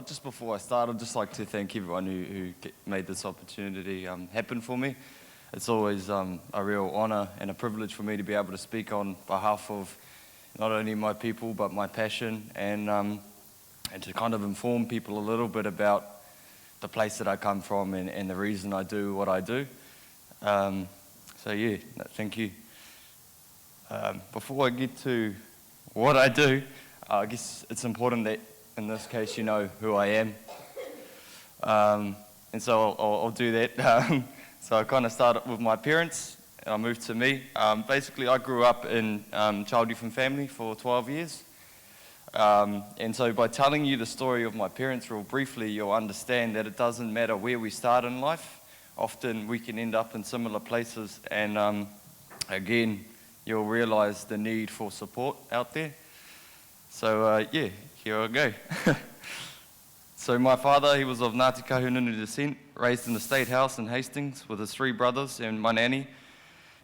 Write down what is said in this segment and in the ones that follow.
Just before I start, I'd just like to thank everyone who made this opportunity happen for me. It's always a real honour and a privilege for me to be able to speak on behalf of not only my people but my passion, and to kind of inform people a little bit about the place that I come from and the reason I do what I do. Thank you. Before I get to what I do, I guess it's important that in this case you know who I am. And so I'll do that. So I kind of started with my parents, and I moved to me. Basically, I grew up in child, youth and family for 12 years. And so by telling you the story of my parents real briefly, you'll understand that it doesn't matter where we start in life. Often we can end up in similar places, and again, you'll realize the need for support out there. So here I go. So my father, he was of Ngāti Kahungunu descent, raised in the State House in Hastings with his 3 brothers and my nanny.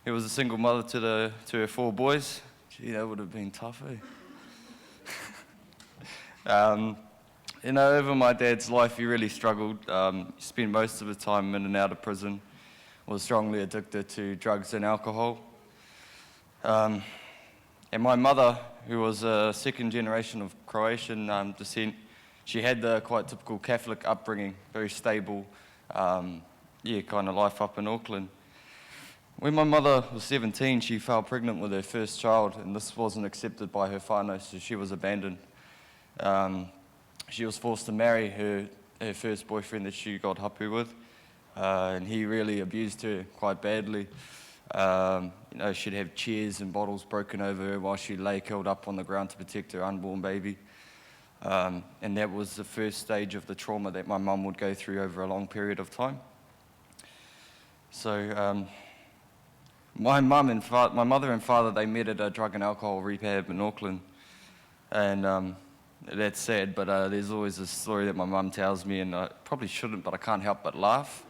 He was a single mother to her 4 boys. Gee, that would have been tough, eh? Over my dad's life, he really struggled. He spent most of his time in and out of prison, was strongly addicted to drugs and alcohol. And my mother, who was a second generation of Croatian descent, she had the quite typical Catholic upbringing, very stable, kind of life up in Auckland. When my mother was 17, she fell pregnant with her first child, and this wasn't accepted by her whānau, so she was abandoned. She was forced to marry her first boyfriend that she got hapu with, and he really abused her quite badly. She'd have chairs and bottles broken over her while she lay curled up on the ground to protect her unborn baby. And that was the first stage of the trauma that my mum would go through over a long period of time. So my mother and father, they met at a drug and alcohol rehab in Auckland. And that's sad, but there's always a story that my mum tells me, and I probably shouldn't, but I can't help but laugh.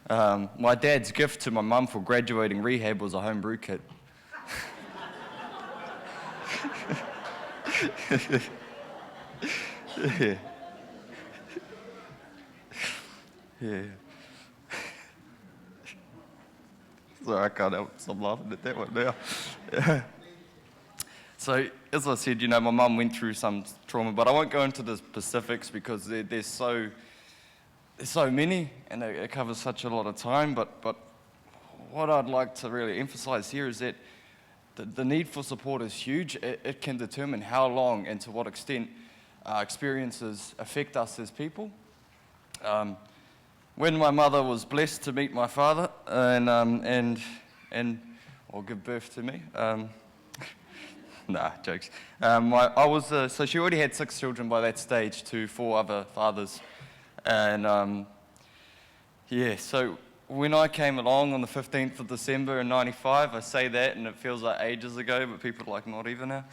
My dad's gift to my mum for graduating rehab was a home brew kit. Yeah. Yeah. Sorry, I can't help stop laughing at that one now. Yeah. So, as I said, my mum went through some trauma, but I won't go into the specifics because there's so many, and it covers such a lot of time. But what I'd like to really emphasize here is that the need for support is huge. It can determine how long and to what extent experiences affect us as people. When my mother was blessed to meet my father and or give birth to me, nah, jokes. So she already had 6 children by that stage to 4 other fathers, and so when I came along on the 15th of December in '95, I say that and it feels like ages ago, but people are like, not even now.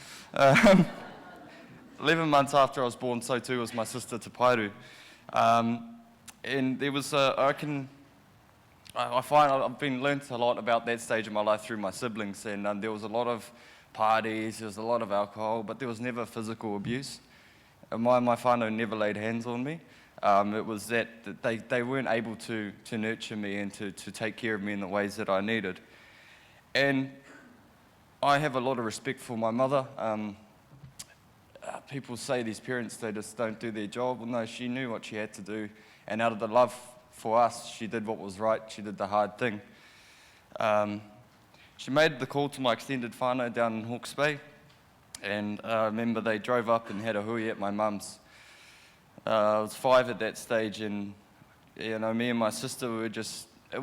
11 months after I was born, so too was my sister Tupua Urlich. And there was, I find I've been learnt a lot about that stage of my life through my siblings, and there was a lot of parties, there was a lot of alcohol, but there was never physical abuse. And my whānau never laid hands on me. It was that they weren't able to nurture me and to take care of me in the ways that I needed. And I have a lot of respect for my mother. People say these parents, they just don't do their job. Well, no, she knew what she had to do, and out of the love for us, she did what was right. She did the hard thing. She made the call to my extended whānau down in Hawke's Bay, and I remember they drove up and had a hui at my mum's. I was 5 at that stage, and me and my sister it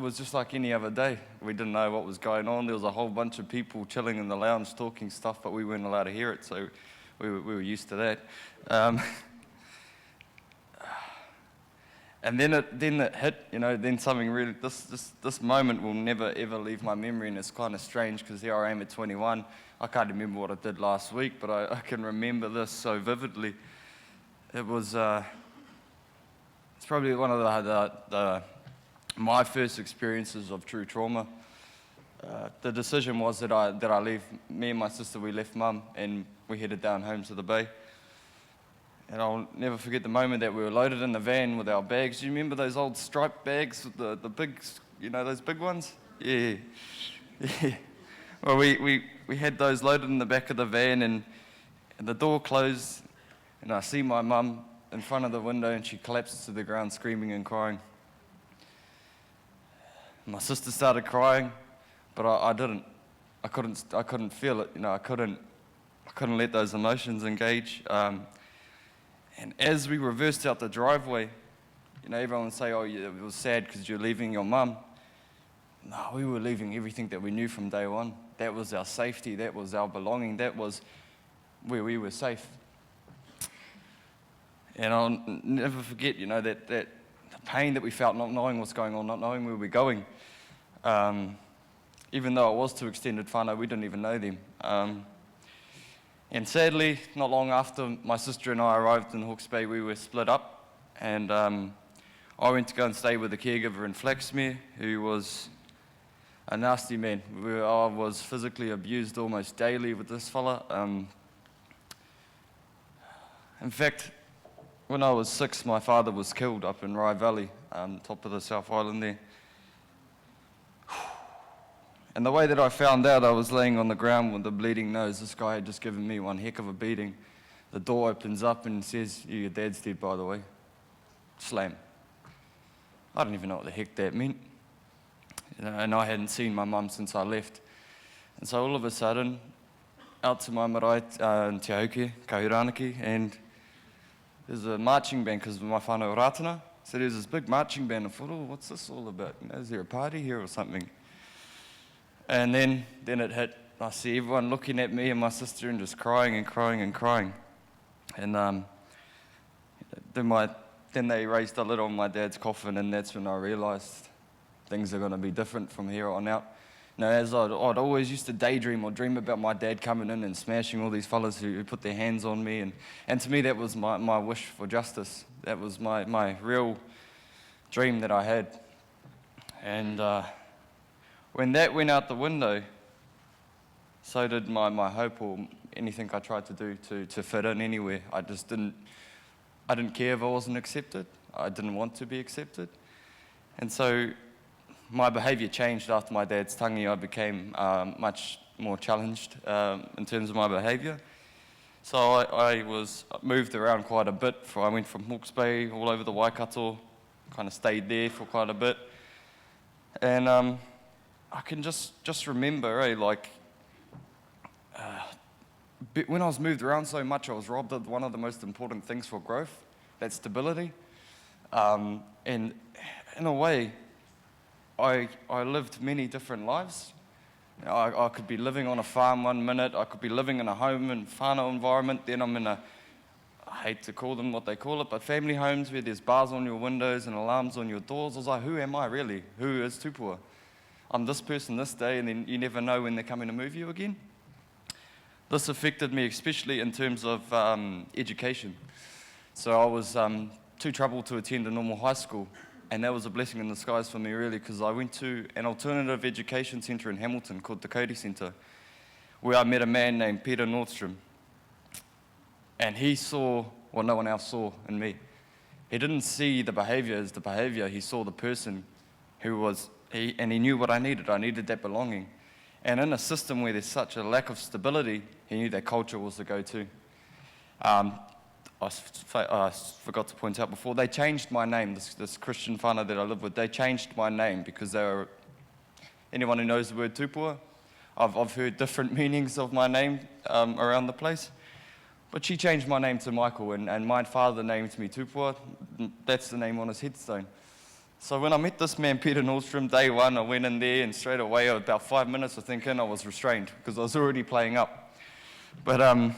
was just like any other day. We didn't know what was going on. There was a whole bunch of people chilling in the lounge talking stuff, but we weren't allowed to hear it, so we were used to that. And then it hit, then something really, this moment will never ever leave my memory, and it's kind of strange because here I am at 21. I can't remember what I did last week, but I can remember this so vividly. It was, it's probably one of my first experiences of true trauma. The decision was that I leave, me and my sister, we left mum and we headed down home to the bay. And I'll never forget the moment that we were loaded in the van with our bags. Do you remember those old striped bags with the big, those big ones? Yeah. Yeah. Well, we had those loaded in the back of the van, and the door closed, and I see my mum in front of the window, and she collapses to the ground screaming and crying. My sister started crying, but I didn't. I couldn't feel it. I couldn't let those emotions engage. And as we reversed out the driveway, everyone would say, "Oh, yeah, it was sad because you're leaving your mum." No, we were leaving everything that we knew from day one. That was our safety. That was our belonging. That was where we were safe. And I'll never forget, that the pain that we felt not knowing what's going on, not knowing where we're going. Even though it was to extended whānau, we didn't even know them. And sadly, not long after my sister and I arrived in Hawke's Bay, we were split up. And I went to go and stay with a caregiver in Flaxmere, who was a nasty man. I was physically abused almost daily with this fella. In fact, when I was 6, my father was killed up in Rye Valley, top of the South Island there. And the way that I found out, I was laying on the ground with a bleeding nose. This guy had just given me one heck of a beating. The door opens up and says, "Your dad's dead, by the way." Slam. I don't even know what the heck that meant. And I hadn't seen my mum since I left. And so all of a sudden, out to my marae in Te Auke, Kahuranaki, and there's a marching band because of my whānau rātana. So there's this big marching band. I thought, "Oh, what's this all about? Is there a party here or something?" And then it hit. I see everyone looking at me and my sister and just crying and crying and crying. And then they raised a lid on my dad's coffin, and that's when I realised things are going to be different from here on out. As I'd always used to daydream or dream about my dad coming in and smashing all these fellas who put their hands on me. And to me, that was my wish for justice. That was my real dream that I had. And when that went out the window, so did my hope or anything I tried to do to fit in anywhere. I didn't care if I wasn't accepted. I didn't want to be accepted. And so my behaviour changed after my dad's tangi. I became much more challenged in terms of my behaviour. So I was moved around quite a bit. I went from Hawke's Bay all over the Waikato, kind of stayed there for quite a bit. And I can just remember, when I was moved around so much, I was robbed of one of the most important things for growth, that's stability. And in a way, I lived many different lives. I could be living on a farm one minute, I could be living in a home and whānau environment, then I'm in I hate to call them what they call it, but family homes where there's bars on your windows and alarms on your doors. I was like, who am I really? Who is Tupua? I'm this person this day, and then you never know when they're coming to move you again. This affected me especially in terms of education. So I was too troubled to attend a normal high school, and that was a blessing in disguise for me really, because I went to an alternative education centre in Hamilton called the Cody Centre, where I met a man named Peter Nordstrom, and he saw what no one else saw in me. He didn't see the behaviour as the behaviour, he saw the person who was, and he knew what I needed. I needed that belonging. And in a system where there's such a lack of stability, he knew that culture was the go-to. I forgot to point out before, they changed my name, this Christian whānau that I live with, they changed my name because anyone who knows the word Tupua, I've heard different meanings of my name around the place. But she changed my name to Michael, and my father named me Tupua. That's the name on his headstone. So when I met this man, Peter Nordstrom, day one, I went in there, and straight away, about 5 minutes, I think in, I was restrained because I was already playing up. But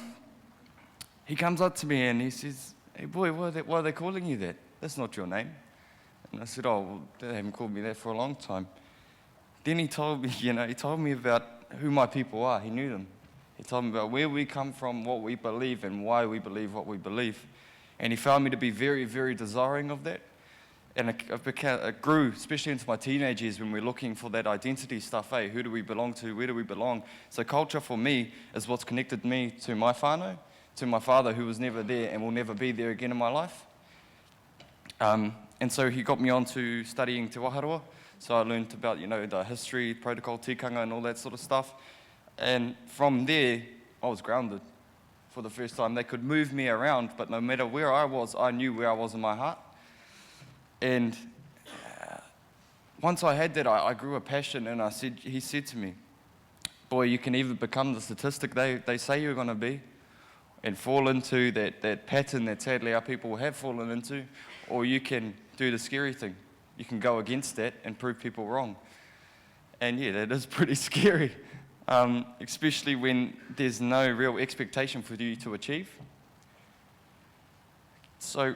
he comes up to me and he says, "Hey boy, why are they calling you that? That's not your name." And I said, "Oh, well, they haven't called me that for a long time." Then he told me about who my people are. He knew them. He told me about where we come from, what we believe, and why we believe what we believe. And he found me to be very, very desiring of that. And it grew, especially into my teenage years when we're looking for that identity stuff. Hey, who do we belong to? Where do we belong? So culture for me is what's connected me to my whānau, to my father, who was never there and will never be there again in my life. And so he got me on to studying Te Waharoa. So I learned about, the history, protocol, tikanga, and all that sort of stuff. And from there, I was grounded for the first time. They could move me around, but no matter where I was, I knew where I was in my heart. And once I had that, I grew a passion, and he said to me, boy, you can either become the statistic they say you're going to be and fall into that pattern that sadly our people have fallen into, or you can do the scary thing. You can go against that and prove people wrong. And yeah, that is pretty scary, especially when there's no real expectation for you to achieve. So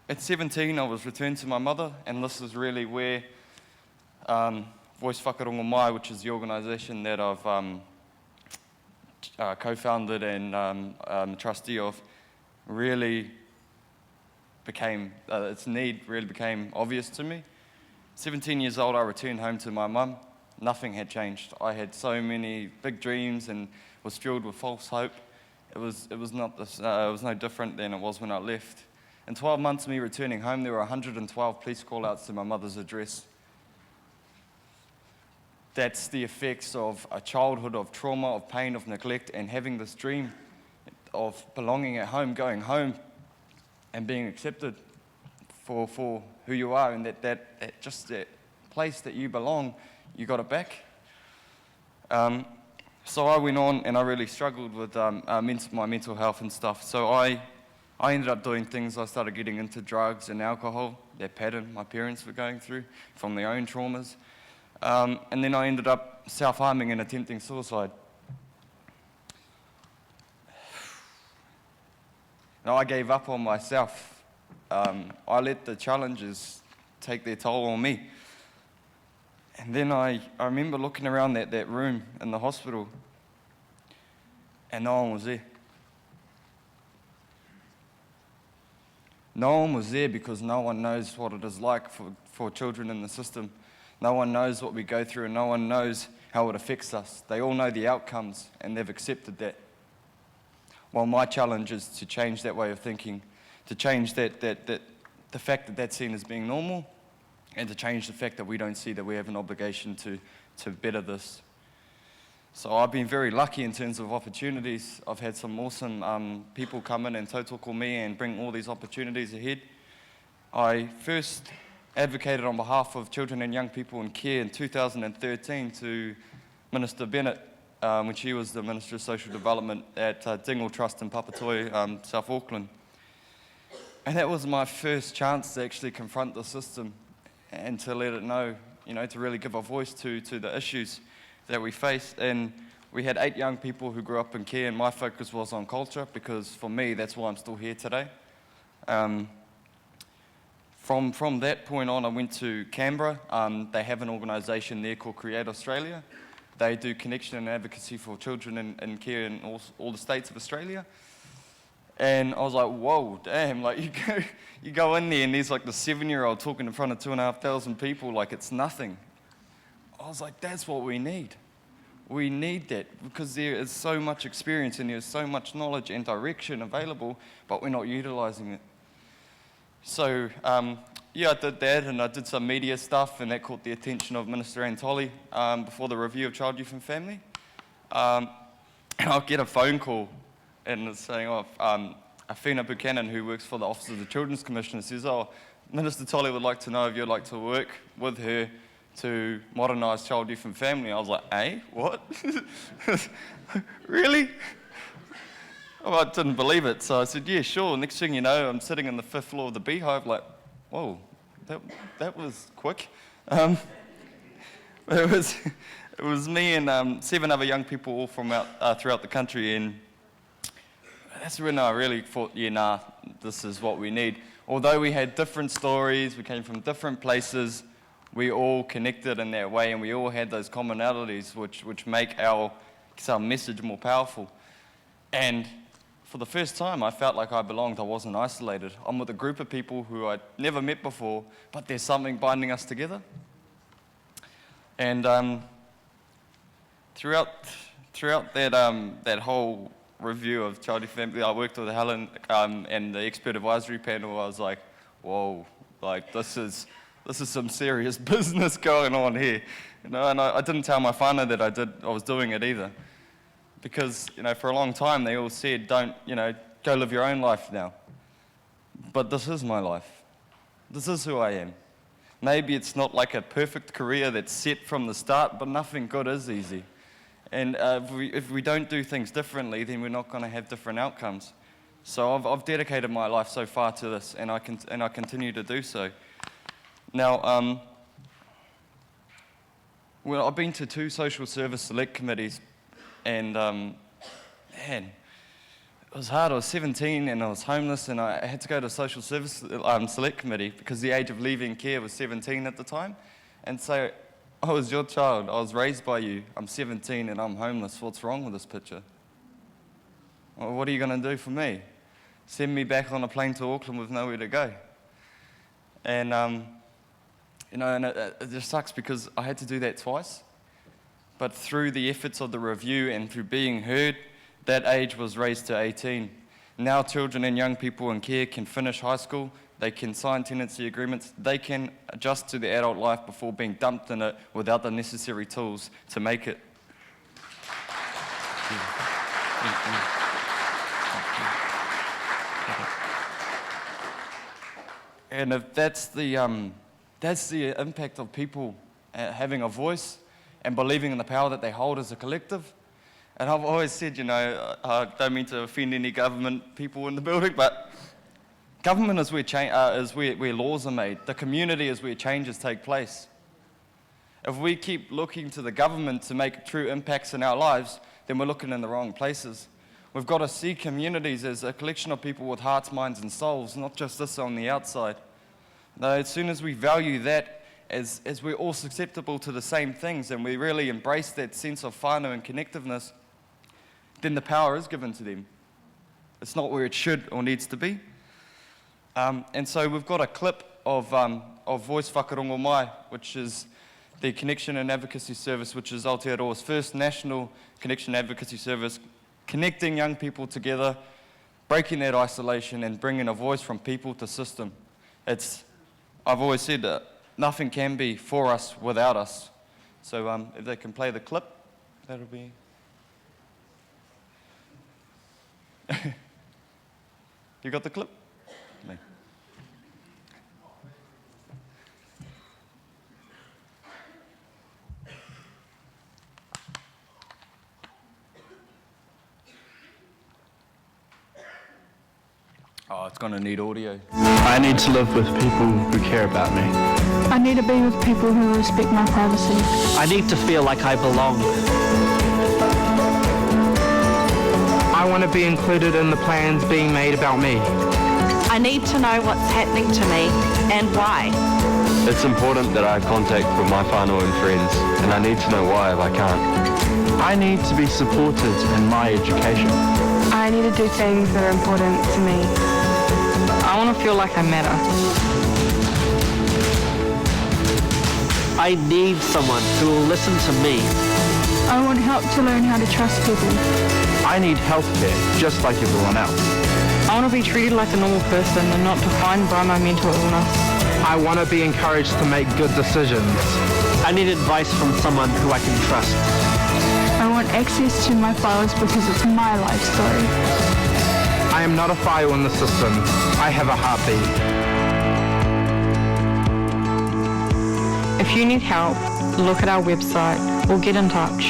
at 17, I was returned to my mother, and this is really where Voice Whakarongo Mai, which is the organisation that I've co-founded and trustee of, really became, its need really became obvious to me. 17 years old, I returned home to my mum. Nothing had changed. I had so many big dreams and was filled with false hope. It was no different than it was when I left. In 12 months of me returning home, there were 112 police call-outs to my mother's address. That's the effects of a childhood of trauma, of pain, of neglect, and having this dream of belonging at home, going home, and being accepted for who you are, and that just that place that you belong, you got it back. So I went on, and I really struggled with my mental health and stuff. So I ended up doing things. I started getting into drugs and alcohol, that pattern my parents were going through from their own traumas. And then I ended up self-harming and attempting suicide. Now, I gave up on myself. I let the challenges take their toll on me. And then I remember looking around that room in the hospital, and no one was there. No one was there because no one knows what it is like for children in the system. No one knows what we go through, and no one knows how it affects us. They all know the outcomes, and they've accepted that. Well, my challenge is to change that way of thinking, to change the fact that that's seen as being normal, and to change the fact that we don't see that we have an obligation to better this. So I've been very lucky in terms of opportunities. I've had some awesome people come in and tautoko me and bring all these opportunities ahead. I first advocated on behalf of children and young people in care in 2013 to Minister Bennett, when she was the Minister of Social Development at Dingle Trust in Papatoi, South Auckland. And that was my first chance to actually confront the system and to let it know, to really give a voice to the issues that we face. And we had 8 young people who grew up in care, and my focus was on culture, because for me, that's why I'm still here today. From that point on, I went to Canberra. They have an organisation there called Create Australia. They do connection and advocacy for children in care in all the states of Australia. And I was like, whoa, damn, like you go in there and there's like the 7-year-old talking in front of 2,500 people like it's nothing. I was like, that's what we need. We need that, because there is so much experience and there's so much knowledge and direction available, but we're not utilising it. So, I did that, and I did some media stuff, and that caught the attention of Minister Antoli before the review of Child, Youth and Family. And I'll get a phone call, and it's saying, Afina Buchanan, who works for the Office of the Children's Commissioner, says, Minister Tolley would like to know if you'd like to work with her to modernise Child, Youth and Family. I was like, what? Really? I didn't believe it, so I said, yeah, sure. Next thing you know, I'm sitting on the 5th floor of the Beehive, like, whoa, that was quick. It was me and 7 other young people all from throughout the country, and that's when I really thought, this is what we need. Although we had different stories, we came from different places, we all connected in that way, and we all had those commonalities which make our message more powerful. And for the first time, I felt like I belonged. I wasn't isolated. I'm with a group of people who I'd never met before, but there's something binding us together. And throughout that whole review of Child and Family, I worked with Helen and the expert advisory panel. I was like, whoa, like this is some serious business going on here. And I didn't tell my whānau that I was doing it either. Because, for a long time they all said, don't, go live your own life now. But this is my life. This is who I am. Maybe it's not like a perfect career that's set from the start, but nothing good is easy. And if we don't do things differently, then we're not going to have different outcomes. So I've dedicated my life so far to this, and I continue to do so. Now, well, I've been to 2 social service select committees, and man, it was hard. I was 17 and I was homeless, and I had to go to a social service select committee because the age of leaving care was 17 at the time. And so, I was your child. I was raised by you. I'm 17 and I'm homeless. What's wrong with this picture? Well, what are you going to do for me? Send me back on a plane to Auckland with nowhere to go? And it just sucks because I had to do that twice. But through the efforts of the review and through being heard, that age was raised to 18. Now children and young people in care can finish high school, they can sign tenancy agreements, they can adjust to the adult life before being dumped in it without the necessary tools to make it. And if that's the impact of people having a voice and believing in the power that they hold as a collective. And I've always said, I don't mean to offend any government people in the building, but government is where laws are made. The community is where changes take place. If we keep looking to the government to make true impacts in our lives, then we're looking in the wrong places. We've got to see communities as a collection of people with hearts, minds, and souls, not just this on the outside. Now, as soon as we value that, as we're all susceptible to the same things, and we really embrace that sense of whānau and connectiveness, then the power is given to them. It's not where it should or needs to be. And so we've got a clip of Voice Whakarongo Mai, which is the Connection and Advocacy Service, which is Aotearoa's first national connection advocacy service, connecting young people together, breaking that isolation and bringing a voice from people to system. I've always said that nothing can be for us without us. So if they can play the clip, that'll be... You got the clip? No. Oh, it's going to need audio. I need to live with people who care about me. I need to be with people who respect my privacy. I need to feel like I belong. I want to be included in the plans being made about me. I need to know what's happening to me and why. It's important that I have contact with my whānau and friends, and I need to know why if I can't. I need to be supported in my education. I need to do things that are important to me. I want to feel like I matter. I need someone who will listen to me. I want help to learn how to trust people. I need healthcare just like everyone else. I want to be treated like a normal person and not defined by my mental illness. I want to be encouraged to make good decisions. I need advice from someone who I can trust. I want access to my files because it's my life story. I am not a file in the system. I have a heartbeat. If you need help, look at our website or get in touch.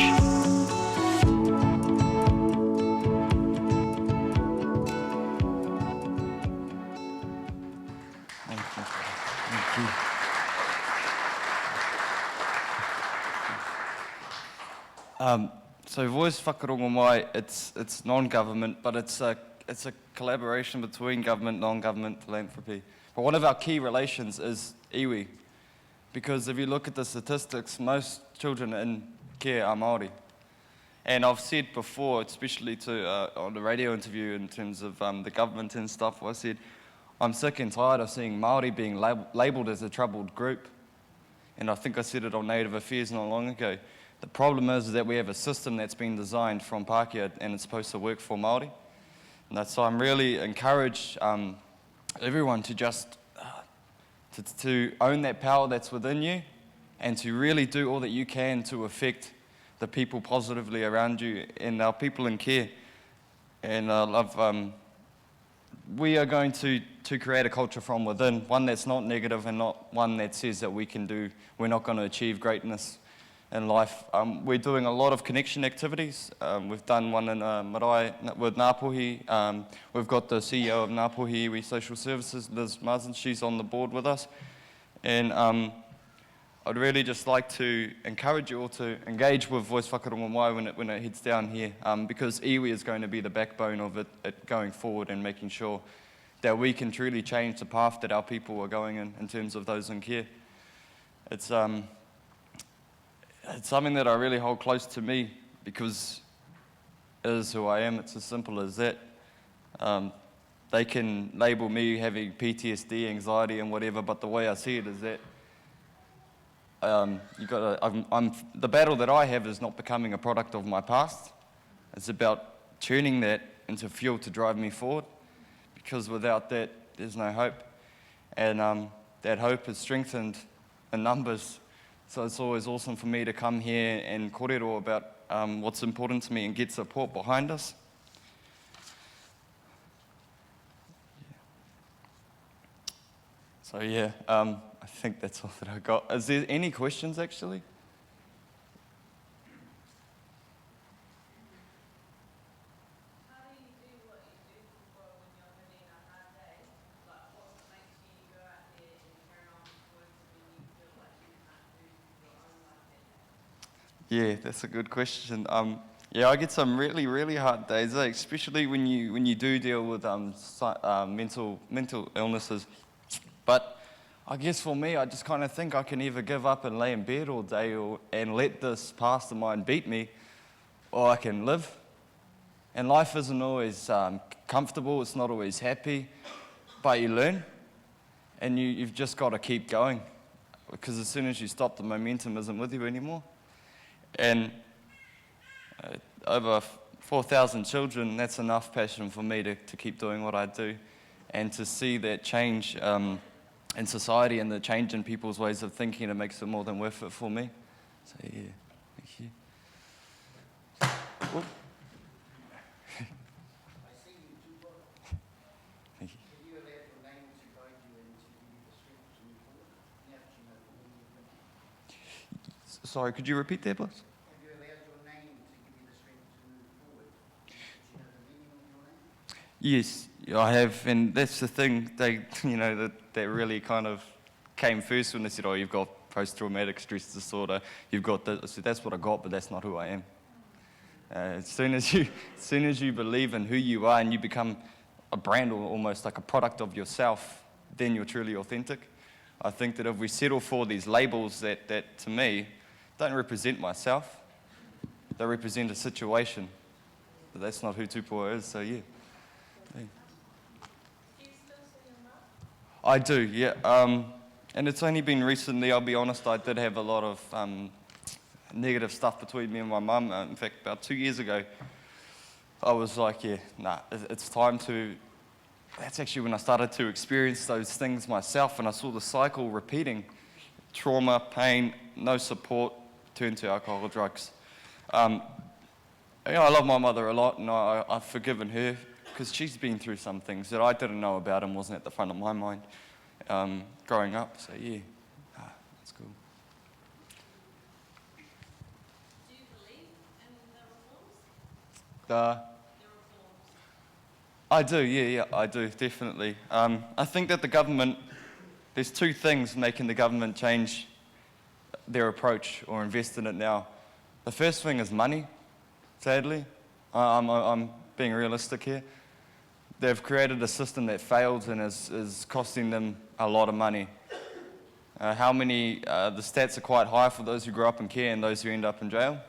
So Voice Whakarongo Mai, it's non-government, but it's a collaboration between government, non-government, philanthropy. But one of our key relations is iwi, because if you look at the statistics, most children in care are Māori. And I've said before, especially on the radio interview in terms of the government and stuff, I said, I'm sick and tired of seeing Māori being labelled as a troubled group. And I think I said it on Native Affairs not long ago. The problem is that we have a system that's been designed from Pākehā and it's supposed to work for Māori. And that's why I'm really encourage everyone to just to own that power that's within you and to really do all that you can to affect the people positively around you and our people in care. And I love, we are going to create a culture from within, one that's not negative and not one that says that we're not going to achieve greatness in life. We're doing a lot of connection activities. We've done one in Marae with Ngāpuhi. We've got the CEO of Ngāpuhi Iwi Social Services, Liz Marsden, she's on the board with us. And I'd really just like to encourage you all to engage with Voice Whakarongo Mai when it heads down here, because iwi is going to be the backbone of it going forward and making sure that we can truly change the path that our people are going in terms of those in care. It's something that I really hold close to me because it is who I am. It's as simple as that. They can label me having PTSD, anxiety and whatever, but the way I see it is that the battle that I have is not becoming a product of my past. It's about turning that into fuel to drive me forward, because without that, there's no hope. And that hope is strengthened in numbers. So it's always awesome for me to come here and kōrero about what's important to me and get support behind us. So yeah, I think that's all that I got. Is there any questions actually? How do you do what you do when you're having a hard day? Like, what makes you go out there and carry on working when you feel like you can't do your own life that day? Yeah, that's a good question. Yeah, I get some really, really hard days, especially when you do deal with mental illnesses. But I guess for me, I just kind of think I can either give up and lay in bed all day and let this past of mine beat me, or I can live. And life isn't always comfortable, it's not always happy, but you learn. And you've just got to keep going, because as soon as you stop, the momentum isn't with you anymore. And over 4,000 children, that's enough passion for me to keep doing what I do and to see that change in society and the change in people's ways of thinking. It makes it more than worth it for me. So yeah, thank you. Whoop. Thank you. Sorry, could you repeat that, please? Yes, I have, and that's the thing. That really kind of came first when they said, "Oh, you've got post-traumatic stress disorder. You've got this." I said, "That's what I got, but that's not who I am." As soon as you believe in who you are and you become a brand or almost like a product of yourself, then you're truly authentic. I think that if we settle for these labels that to me don't represent myself, they represent a situation, but that's not who Tupua is. So yeah. I do, yeah. And it's only been recently, I'll be honest, I did have a lot of negative stuff between me and my mum. In fact, about 2 years ago, I was like, it's time to... That's actually when I started to experience those things myself, and I saw the cycle repeating. Trauma, pain, no support, turn to alcohol or drugs. I love my mother a lot, and I've forgiven her, because she's been through some things that I didn't know about and wasn't at the front of my mind growing up. So yeah, that's cool. Do you believe in the reforms? I do, yeah, I do, definitely. I think that the government, there's two things making the government change their approach or invest in it now. The first thing is money, sadly. I'm being realistic here. They've created a system that fails and is costing them a lot of money. The stats are quite high for those who grow up in care and those who end up in jail.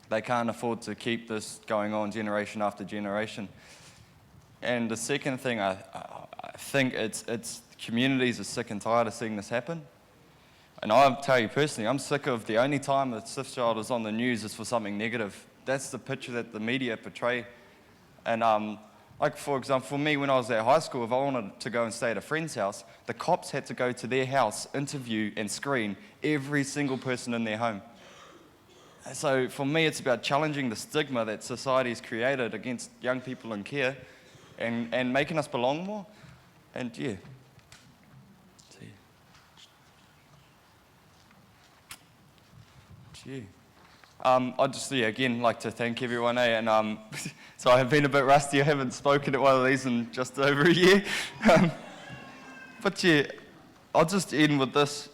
They can't afford to keep this going on generation after generation. And the second thing, I think it's communities are sick and tired of seeing this happen. And I'll tell you personally, I'm sick of the only time a stiff child is on the news is for something negative. That's the picture that the media portray. And like, for example, for me, when I was at high school, if I wanted to go and stay at a friend's house, the cops had to go to their house, interview and screen every single person in their home. So for me, it's about challenging the stigma that society's created against young people in care and making us belong more. And yeah. I'd just, again, like to thank everyone, and so I've been a bit rusty. I haven't spoken at one of these in just over a year. But yeah, I'll just end with this.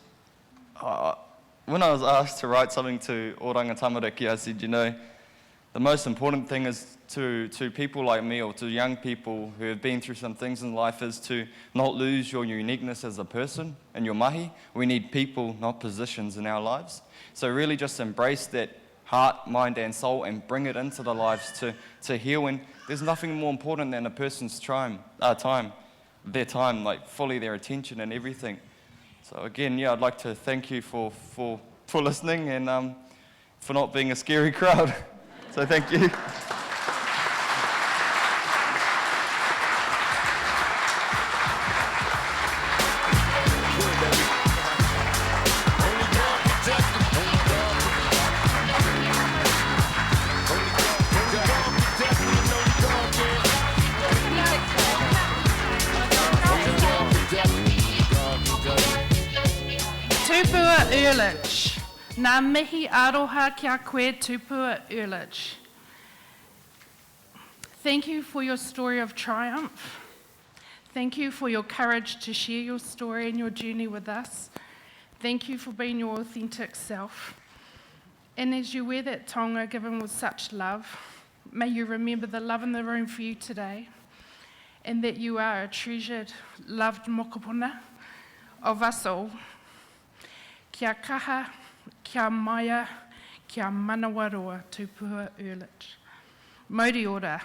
When I was asked to write something to Oranga Tamariki, I said, the most important thing is to people like me, or to young people who have been through some things in life, is to not lose your uniqueness as a person and your mahi. We need people, not positions, in our lives. So really just embrace that heart, mind and soul and bring it into the lives to heal. And there's nothing more important than a person's time, like fully their attention and everything. So again, I'd like to thank you for listening and for not being a scary crowd. So thank you. Tupua Urlich. Nā mihi aroha kia koe Tupua Urlich. Thank you for your story of triumph. Thank you for your courage to share your story and your journey with us. Thank you for being your authentic self. And as you wear that tonga given with such love, may you remember the love in the room for you today, and that you are a treasured, loved mokopuna of us all. Kia kaha, kia maia, kia manawaroa Tupua Urlich. Mauri ora.